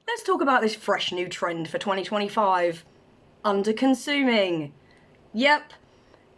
Let's talk about this fresh new trend for 2025. Under-consuming. Yep,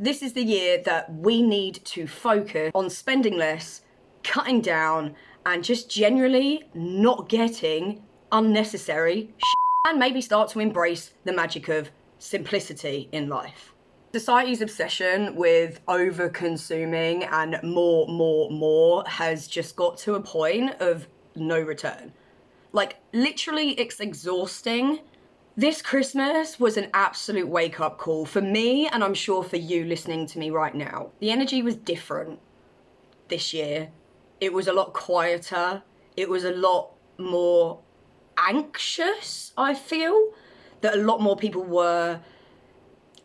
this is the year that we need to focus on spending less, cutting down, and just generally not getting unnecessary shit, and maybe start to embrace the magic of simplicity in life. Society's obsession with over-consuming and more has just got to a point of no return. Like, literally, it's exhausting. This Christmas was an absolute wake-up call for me, and I'm sure for you listening to me right now. The energy was different this year. It was a lot quieter. It was a lot more anxious, I feel. That a lot more people were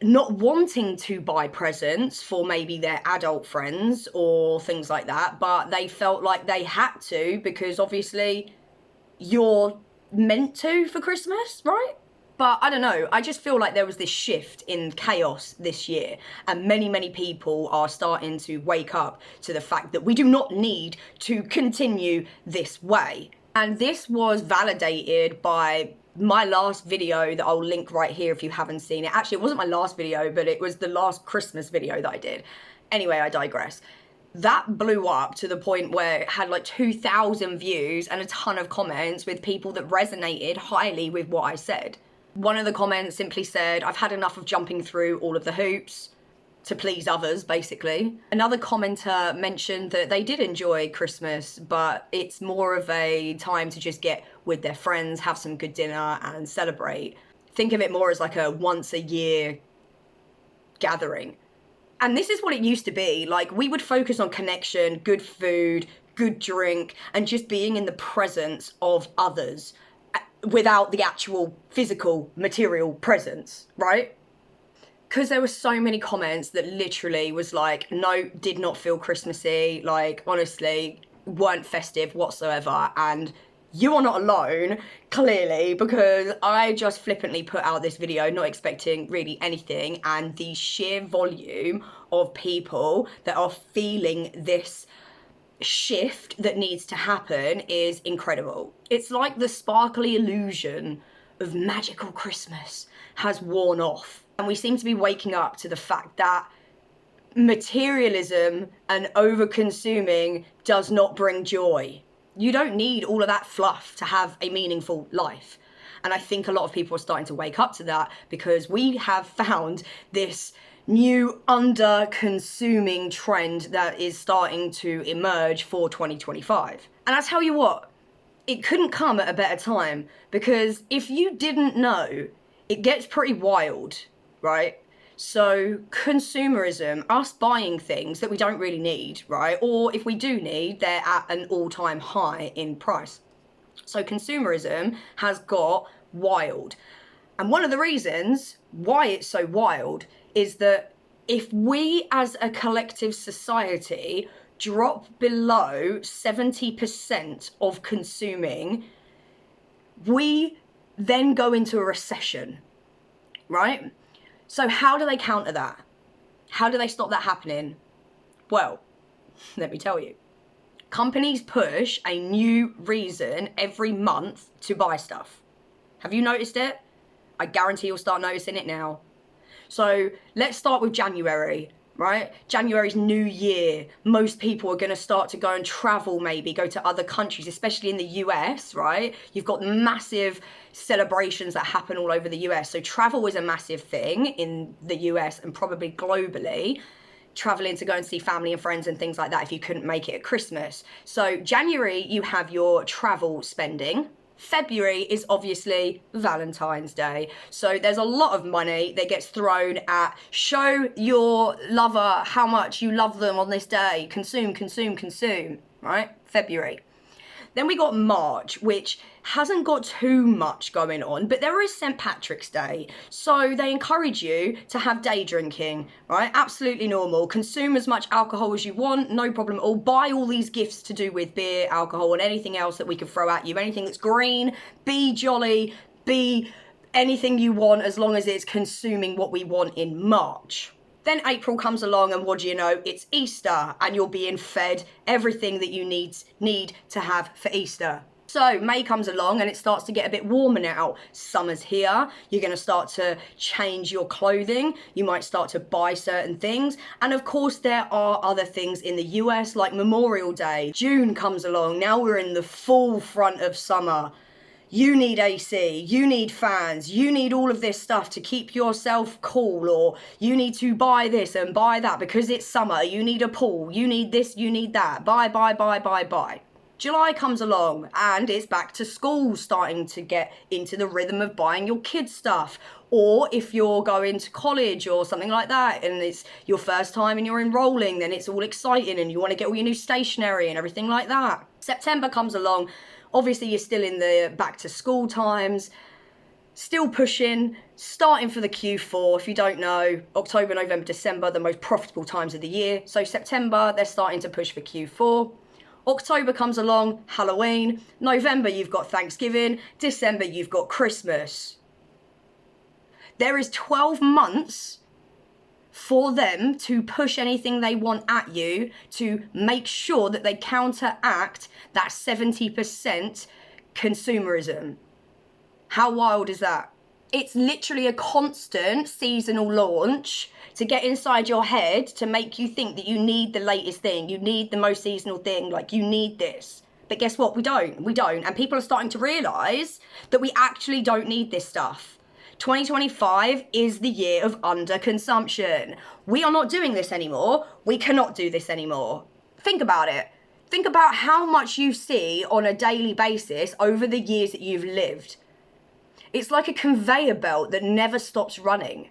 not wanting to buy presents for maybe their adult friends or things like that, but they felt like they had to because obviously you're meant to for Christmas, right? But I don't know, I just feel like there was this shift in chaos this year, and many people are starting to wake up to the fact that we do not need to continue this way. And this was validated by my last video that I'll link right here if you haven't seen it. Actually, it wasn't my last video, but it was the last Christmas video that I did. Anyway, I digress. That blew up to the point where it had like 2,000 views and a ton of comments with people that resonated highly with what I said. One of the comments simply said, "I've had enough of jumping through all of the hoops to please others," basically. Another commenter mentioned that they did enjoy Christmas, but it's more of a time to just get with their friends, have some good dinner and celebrate. Think of it more as like a once a year gathering. And this is what it used to be. Like, we would focus on connection, good food, good drink, and just being in the presence of others without the actual physical material presence, right? Because there were so many comments that literally was like, no, did not feel Christmassy, like, honestly, weren't festive whatsoever. And you are not alone, clearly, because I just flippantly put out this video not expecting really anything, and the sheer volume of people that are feeling this shift that needs to happen is incredible. It's like the sparkly illusion of magical Christmas has worn off, and we seem to be waking up to the fact that materialism and over-consuming does not bring joy. You don't need all of that fluff to have a meaningful life. And I think a lot of people are starting to wake up to that because we have found this new under-consuming trend that is starting to emerge for 2025. And I tell you what, it couldn't come at a better time, because if you didn't know, it gets pretty wild, right? So consumerism, us buying things that we don't really need, right? Or if we do need, they're at an all-time high in price. So consumerism has got wild. And one of the reasons why it's so wild is that if we as a collective society drop below 70% of consuming, we then go into a recession, right? So how do they counter that? How do they stop that happening? Well, let me tell you. Companies push a new reason every month to buy stuff. Have you noticed it? I guarantee you'll start noticing it now. So let's start with January, right? January's New Year. Most people are going to start to go and travel, maybe go to other countries, especially in the US, right? You've got massive celebrations that happen all over the US. So travel is a massive thing in the US and probably globally. Traveling to go and see family and friends and things like that if you couldn't make it at Christmas. So January, you have your travel spending. February is obviously Valentine's Day. So there's a lot of money that gets thrown at show your lover how much you love them on this day. Consume, right? February. Then we got March, which hasn't got too much going on, but there is St. Patrick's Day. So they encourage you to have day drinking, right? Absolutely normal. Consume as much alcohol as you want, no problem at all. Buy all these gifts to do with beer, alcohol, and anything else that we can throw at you. Anything that's green, be jolly, be anything you want, as long as it's consuming what we want in March. Then April comes along and what do you know? It's Easter and you're being fed everything that you need to have for Easter. So May comes along and it starts to get a bit warmer now. Summer's here. You're going to start to change your clothing. You might start to buy certain things. And of course, there are other things in the US like Memorial Day. June comes along. Now we're in the full front of summer. You need AC, you need fans, you need all of this stuff to keep yourself cool, or you need to buy this and buy that because it's summer. You need a pool, you need this, you need that. Buy. July comes along and it's back to school, starting to get into the rhythm of buying your kids stuff. Or if you're going to college or something like that and it's your first time and you're enrolling, then it's all exciting and you want to get all your new stationery and everything like that. September comes along. Obviously, you're still in the back to school times, still pushing, starting for the Q4. If you don't know, October, November, December, the most profitable times of the year. So September, they're starting to push for Q4. October comes along, Halloween. November, you've got Thanksgiving. December, you've got Christmas. There is 12 months for them to push anything they want at you to make sure that they counteract that 70% consumerism. How wild is that? It's literally a constant seasonal launch to get inside your head to make you think that you need the latest thing, you need the most seasonal thing, like you need this. But guess what? We don't. And people are starting to realise that we actually don't need this stuff. 2025 is the year of underconsumption. We are not doing this anymore. We cannot do this anymore. Think about it. Think about how much you see on a daily basis over the years that you've lived. It's like a conveyor belt that never stops running.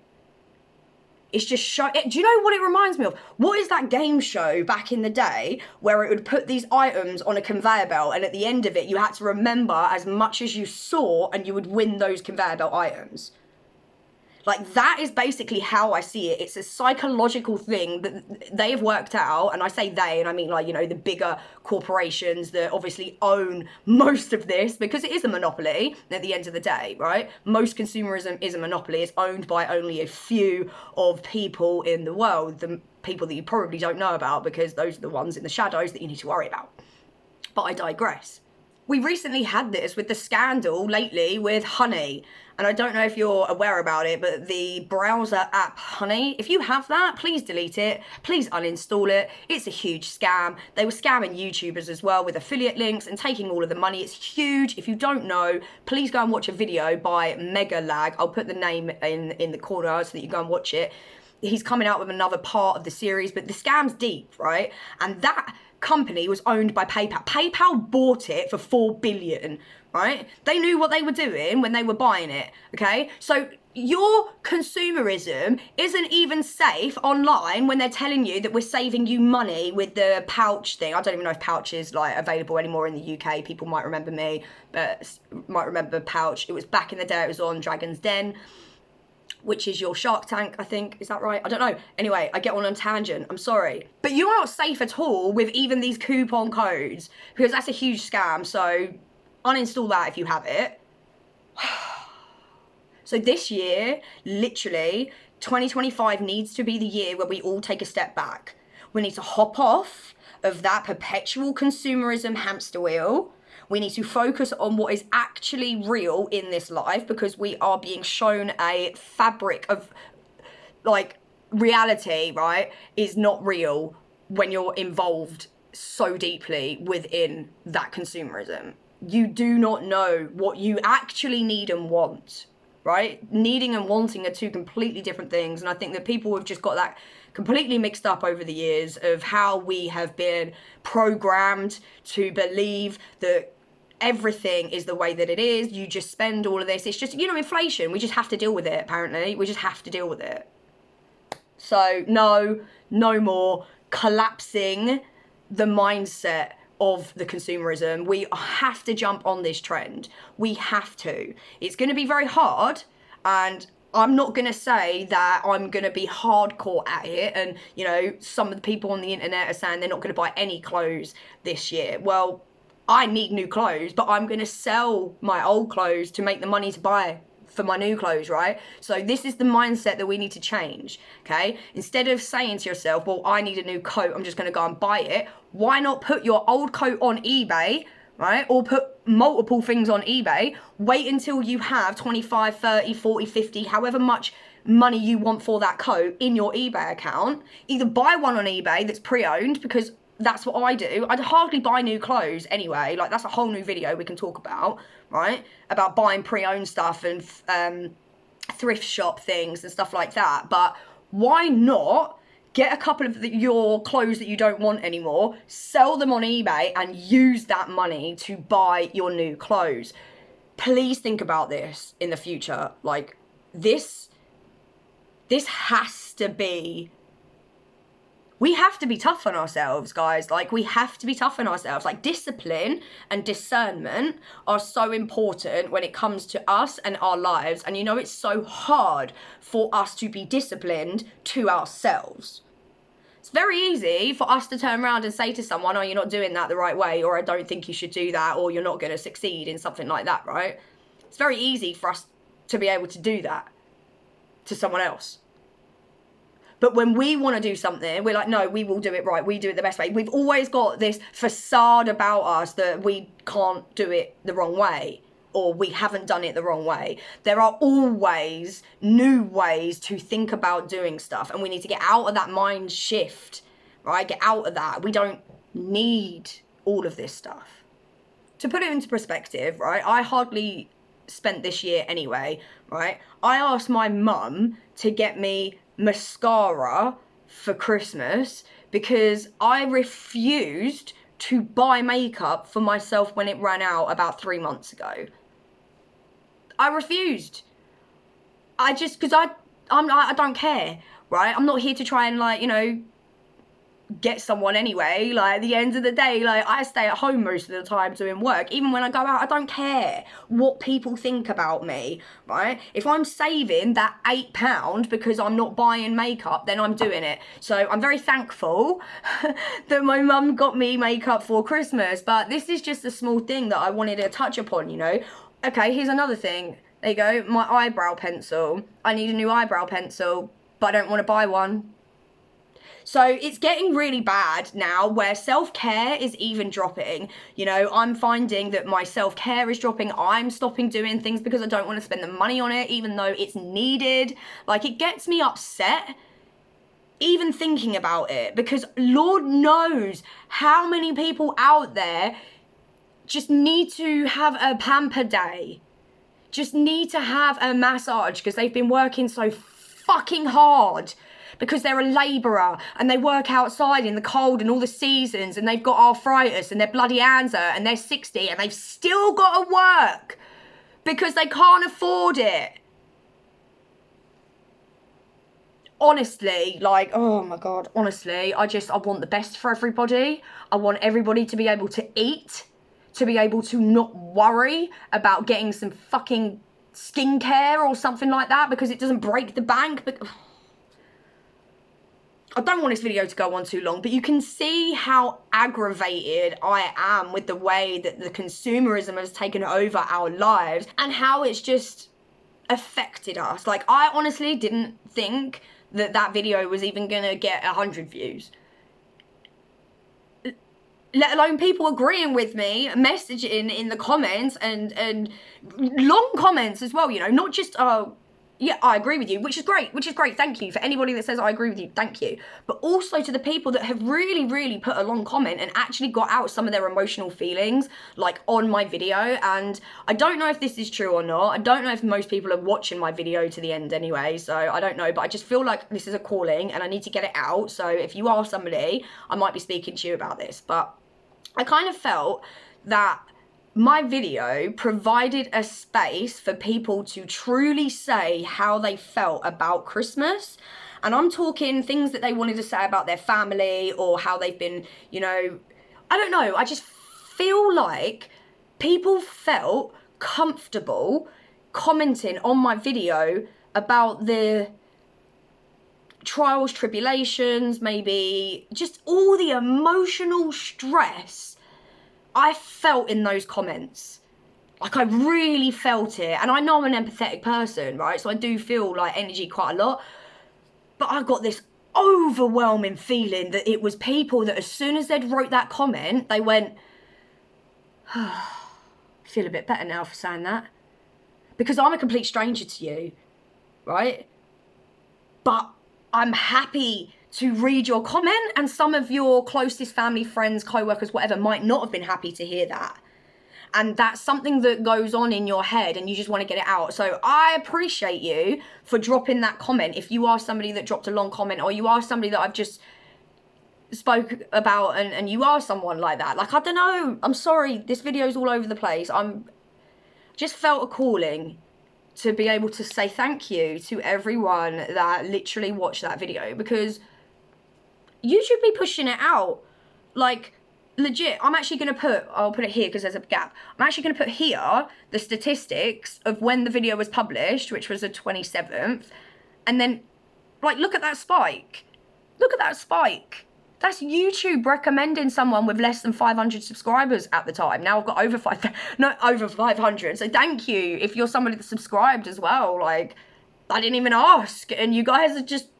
It's just do you know what it reminds me of? What is that game show back in the day where it would put these items on a conveyor belt and at the end of it you had to remember as much as you saw and you would win those conveyor belt items? Like, that is basically how I see it. It's a psychological thing that they have worked out, and I say they, and I mean, like, you know, the bigger corporations that obviously own most of this, because it is a monopoly at the end of the day, right? Most consumerism is a monopoly. It's owned by only a few of people in the world, the people that you probably don't know about, because those are the ones in the shadows that you need to worry about. But I digress. We recently had this with the scandal lately with Honey. And I don't know if you're aware about it, but the browser app Honey, if you have that, please delete it. Please uninstall it. It's a huge scam. They were scamming YouTubers as well with affiliate links and taking all of the money. It's huge. If you don't know, please go and watch a video by Mega Lag. I'll put the name in the corner so that you go and watch it. He's coming out with another part of the series, but the scam's deep, right? And that company was owned by PayPal. PayPal bought it for $4 billion, right? They knew what they were doing when they were buying it, okay? So your consumerism isn't even safe online when they're telling you that we're saving you money with the pouch thing. I don't even know if pouch is like available anymore in the UK. People might remember me, but might remember pouch. It was back in the day, it was on Dragon's Den, which is your Shark Tank, I think. Is that right? I don't know. Anyway, I get on a tangent. I'm sorry. But you're not safe at all with even these coupon codes, because that's a huge scam. So uninstall that if you have it. So this year, literally, 2025 needs to be the year where we all take a step back. We need to hop off of that perpetual consumerism hamster wheel. We need to focus on what is actually real in this life, because we are being shown a fabric of, like, reality, right, is not real when you're involved so deeply within that consumerism. You do not know what you actually need and want, right? Needing and wanting are two completely different things. And I think that people have just got that completely mixed up over the years of how we have been programmed to believe that everything is the way that it is. You just spend all of this. It's just, you know, inflation. We just have to deal with it, apparently. We just have to deal with it. So no more collapsing the mindset of the consumerism. We have to jump on this trend. We have to. It's going to be very hard, and I'm not going to say that I'm going to be hardcore at it. And, you know, some of the people on the internet are saying they're not going to buy any clothes this year. Well, I need new clothes, but I'm going to sell my old clothes to make the money to buy for my new clothes, right? So this is the mindset that we need to change, okay? Instead of saying to yourself, well, I need a new coat, I'm just going to go and buy it. Why not put your old coat on eBay, right? Or put multiple things on eBay. Wait until you have 25, 30, 40, 50, however much money you want for that coat in your eBay account. Either buy one on eBay that's pre-owned, because that's what I do. I'd hardly buy new clothes anyway. Like, that's a whole new video we can talk about, right? About buying pre-owned stuff and thrift shop things and stuff like that. But why not get a couple of your clothes that you don't want anymore, sell them on eBay, and use that money to buy your new clothes? Please think about this in the future. Like, this has to be... We have to be tough on ourselves, guys. Like, we have to be tough on ourselves. Like, discipline and discernment are so important when it comes to us and our lives. And you know, it's so hard for us to be disciplined to ourselves. It's very easy for us to turn around and say to someone, oh, you're not doing that the right way, or I don't think you should do that, or you're not going to succeed in something like that, right? It's very easy for us to be able to do that to someone else. But when we want to do something, we're like, no, we will do it right. We do it the best way. We've always got this facade about us that we can't do it the wrong way, or we haven't done it the wrong way. There are always new ways to think about doing stuff, and we need to get out of that mind shift, right? Get out of that. We don't need all of this stuff. To put it into perspective, right, I hardly spent this year anyway, right? I asked my mum to get me mascara for Christmas because I refused to buy makeup for myself when it ran out about 3 months ago. I refused. Because I don't care, right? I'm not here to try and, like, you know, get someone anyway. Like, at the end of the day, like, I stay at home most of the time doing work. Even when I go out, I don't care what people think about me, right? If I'm saving that £8 because I'm not buying makeup, then I'm doing it. So I'm very thankful that my mum got me makeup for Christmas. But this is just a small thing that I wanted to touch upon, you know? Okay, here's another thing. There you go, my eyebrow pencil. I need a new eyebrow pencil, but I don't want to buy one. So it's getting really bad now where self-care is even dropping. You know, I'm finding that my self-care is dropping. I'm stopping doing things because I don't want to spend the money on it, even though it's needed. Like, it gets me upset even thinking about it, because Lord knows how many people out there just need to have a pamper day. Just need to have a massage because they've been working so fucking hard. Because they're a labourer and they work outside in the cold and all the seasons, and they've got arthritis and their bloody hands hurt and they're 60 and they've still got to work because they can't afford it. Honestly, like, oh my God, honestly, I want the best for everybody. I want everybody to be able to eat, to be able to not worry about getting some fucking skincare or something like that because it doesn't break the bank. But I don't want this video to go on too long, but you can see how aggravated I am with the way that the consumerism has taken over our lives and how it's just affected us. Like, I honestly didn't think that video was even gonna get 100 views. Let alone people agreeing with me, messaging in the comments and long comments as well, you know, not just, yeah, I agree with you, which is great, thank you. For anybody that says I agree with you, thank you. But also to the people that have really, really put a long comment and actually got out some of their emotional feelings, like, on my video. And I don't know if this is true or not. I don't know if most people are watching my video to the end anyway, so I don't know. But I just feel like this is a calling and I need to get it out. So if you are somebody, I might be speaking to you about this. But I kind of felt that my video provided a space for people to truly say how they felt about Christmas. And I'm talking things that they wanted to say about their family or how they've been, you know, I don't know. I just feel like people felt comfortable commenting on my video about the trials, tribulations, maybe just all the emotional stress I felt in those comments. Like, I really felt it. And I know I'm an empathetic person, right? So I do feel like energy quite a lot. But I got this overwhelming feeling that it was people that as soon as they'd wrote that comment, they went, Feel a bit better now for saying that. Because I'm a complete stranger to you, right? But I'm happy to read your comment, and some of your closest family, friends, co-workers, whatever, might not have been happy to hear that. And that's something that goes on in your head and you just want to get it out. So I appreciate you for dropping that comment. If you are somebody that dropped a long comment, or you are somebody that I've just spoke about and you are someone like that. Like, I don't know. I'm sorry. This video's all over the place. I'm just felt a calling to be able to say thank you to everyone that literally watched that video, because you should be pushing it out. Like, legit, I'm actually going to put, I'll put it here because there's a gap. I'm actually going to put here the statistics of when the video was published, which was the 27th. And then, like, look at that spike. Look at that spike. That's YouTube recommending someone with less than 500 subscribers at the time. Now I've got over 500. So thank you if you're somebody that subscribed as well. Like, I didn't even ask, and you guys are just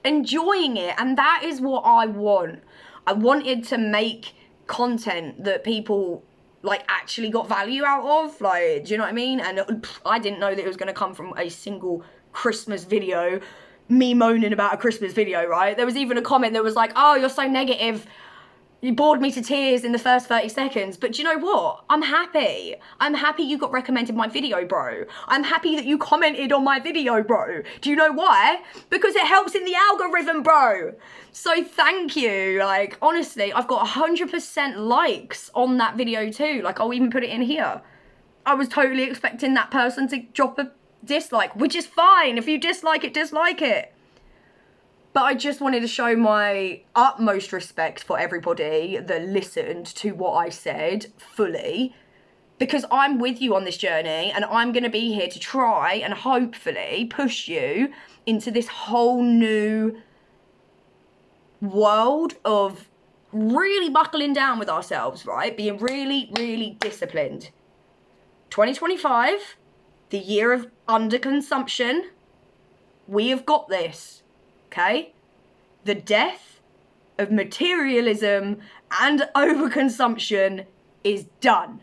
enjoying it. And that is what I want. I wanted to make content that people like actually got value out of. Like, do you know what I mean? And I didn't know that it was going to come from a single Christmas video, me moaning about a Christmas video, right? There was even a comment that was like, oh, you're so negative, you bored me to tears in the first 30 seconds. But do you know what? I'm happy. I'm happy you got recommended my video, bro. I'm happy that you commented on my video, bro. Do you know why? Because it helps in the algorithm, bro. So thank you. Like, honestly, I've got 100% likes on that video too. Like, I'll even put it in here. I was totally expecting that person to drop a dislike, which is fine. If you dislike it, dislike it. But I just wanted to show my utmost respect for everybody that listened to what I said fully, because I'm with you on this journey, and I'm going to be here to try and hopefully push you into this whole new world of really buckling down with ourselves, right? Being really, really disciplined. 2025, the year of underconsumption. We have got this. Okay? The death of materialism and overconsumption is done.